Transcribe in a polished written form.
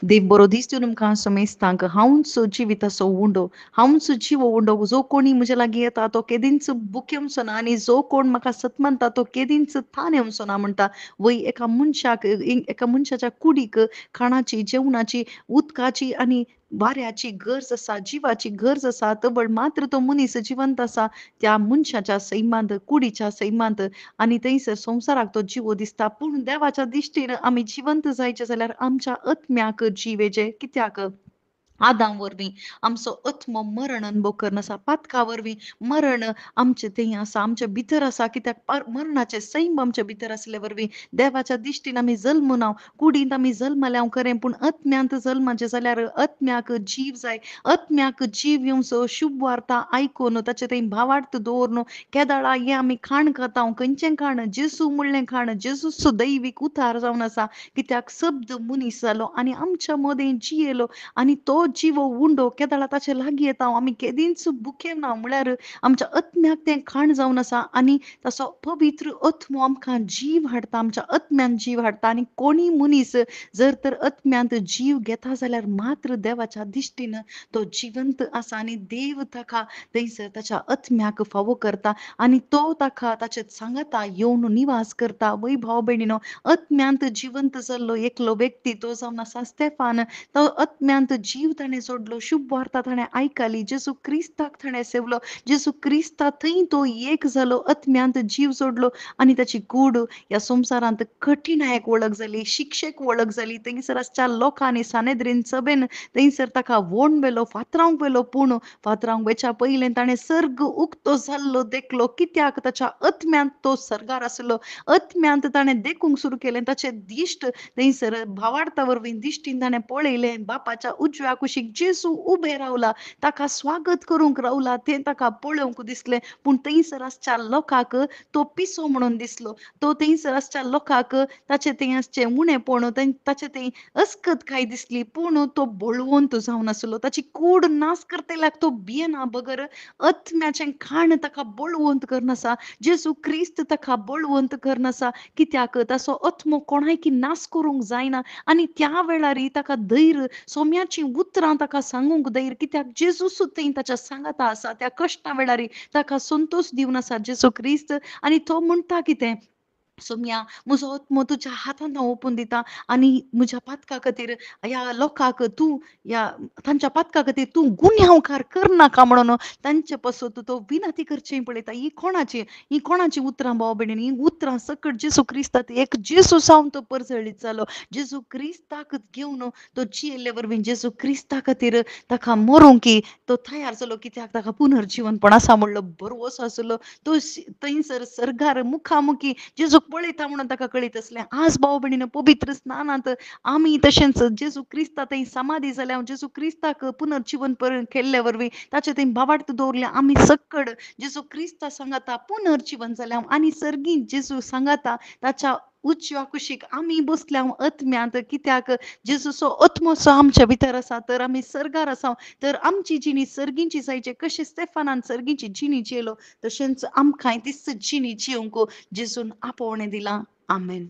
देव बरो दीस दिवन तुमकां समेस्तांक हांवच जिविताचो उंडो, हांवच जिवो उंडो. जो कोणी म्हजे लागीं येता तो केदींच बुकेवचो ना आनी जो कोण म्हाका सत मानता तो केदींच थानेवचो ना म्हणटा. वय एका मनशाच्या कुडीक खाणाची, जेवणाची, उदकाची आनी वाऱ्याची गरज आसा, जिवाची गरज आसा. तबड मात्र तो मनीस जिवंत आसा त्या मनशाच्या सैमांत, कुडीच्या सैमांत आनी थंयसर संवसाराक तो जिवो दिसता. पूण देवाच्या दिश्टीन आमी जिवंत जायचे जाल्यार आमच्या आत्म्याक जीव येजे. कित्याक? आदाम वरवीं आमचो आत्मो मरण अनुभव करनासा. पातका वरवीं मरण आमचे थंय आसा, आमचे भितर आसा. कित्याक मरणाचे सैम आमचे भितर आसले वरवीं देवाच्या दिश्टीन आमी जल्म ना. कुडींत आमी जल्मले हांव खरें, पूण आत्म्यांत जल्माचे जाल्यार आत्म्याक जीव जाय. आत्म्याक जीव येवचो, शुभ वार्ता आयकून ताचे थंय भावार्थ दवरून केदाळा हें आमी खाण खाता. खंयचें खाण? जेजू म्हणलें खाण. जेजूचो दैवीक उतार जावन आसा. कित्याक शब्द मनीस जालो आनी आमच्या मदें जियेलो आनी तो जिवो उंडो केदाळा ताचे लागीं येता. आमी केदींच भुकेना म्हळ्यार आमच्या आत्म्याक तें खाण जावन आसा आनी ताचो पवित्र आत्मो आमकां जीव हाडटा, आमच्या आत्म्यान जीव हाडटा. आनी कोणी मनीस जर तर आत्म्यांत जीव घेता जाल्यार मात्र देवाच्या दिश्टीन तो जिवंत आसा आनी देव ताका थंयसर ताच्या आत्म्याक फावो करता आनी तो ताका ताचे सांगाता येवन निवास करता. वय भाव भयणीनो, आत्म्यांत जिवंत जाल्लो एकलो व्यक्ती तो जावन आसा स्तेफान. तो आत्म्यांत जीव ताणें जोडलो, शुभ वार्ता ताणें आयकली, जेजू क्रिस्ताक ताणें सेवलो, जेजू क्रिस्ता थंय तो एक जालो, आत्म्यांत जीव जोडलो आनी ताची कूड ह्या संवसारांत कठिणायक वळख जाली, शिक्षेक वळख जाली. थंयसरच्या लोकांनी सानेद्रीन सभेन थंयसर ताका वोंड व्हेलो, फातरावंक व्हेलो. पूण फातरावंक वेच्या पयलें ताणें सर्ग उक्तो जाल्लो देखलो. कित्याक? ताच्या आत्म्यांत तो सर्गार आसलो. आत्म्यांत ताणें देखूंक सुरू केलें. ताचें दिश्ट थंयसर भावार्था वरवीं दिश्टीन ताणें पळयलें. बापाच्या उजव्या कुशीक जेजू उबे रावला, ताका स्वागत करूंक रावला तें ताका पळोवंक दिसलें. पूण थंयसर आसच्या लोकांक तो पिसो म्हणून दिसलो. तो थंयसर आसच्या लोकांक ताचें तें आसचें उणेपण, ताचें तें अस्कतकाय दिसली. पूण तो बळवंत जावन आसलो. ताची कूड नास करतल्याक तो भियेना. बगर आत्म्याचें खाण ताका बळवंत करनासा. जेजू क्रिस्त ताका बळवंत करनासा. कित्याक? ताचो आत्मो कोणायकी नास करूंक जायना आनी त्या वेळार ताका धैर्य, सोम्याचीं उतरां ताका सांगूंक धैर्य. कित्याक? जेजूच थंय ताच्या सांगाता आसा. त्या कश्टा वेळार ताका संतोश दिवन आसा जेजू क्रिस्त आनी तो म्हणटा कितें? सोम्या, म्हजो आत्मो तुज्या हातांत हांव ओपून दिता आनी म्हज्या पातका खातीर ह्या लोकांक तूं तांच्या पातका खातीर तूं गुन्यांवकार करनाका म्हणून तांचे पासत तो विनंती करचें पळयता. ही कोणाची उतरां भाव भयणीनो? ही उतरां सकट जेजू क्रिस्तांत एक जेजू सावन तो परजळीत जालो. जेजू क्रिस्ताक घेवन तो जियेल्ले वरवीं जेजू क्रिस्ता खातीर ताका मरूंक तो तयार जालो. कित्याक? ताका पुनर्जीवनपण आसा म्हणलो भरवोसो आसलो. तो थंयसर सर्गार मुखामुखी जेजूक पळयता म्हणून ताका कळीत आसलें. आज भाव भयणीनो, पवित्र स्नानांत आमी तशेंच जेजू क्रिस्ता थंय समाधी जाल्या, जेजू क्रिस्ताक पुनर्जीवन केल्ले वरवीं ताचे थंय भावार्थ दवरले. आमी सकट जेजू क्रिस्ता सांगाता पुनर्जीवन जाल्या आनी सर्गीत जेजू सांगाता ताच्या उजव्या कुशीक आमी बसल्या आत्म्यांत. कित्याक? जेजूचो आत्मो जो आमच्या भितर आसा तर आमी सर्गार आसा. तर आमची जिणी सर्गीची जायचे. कशें स्तेफानान सर्गीची जिणी जियेलो तशेंच आमकांय तीच जिणी जियोंक जेजून आपोवणें दिलां. आमेन.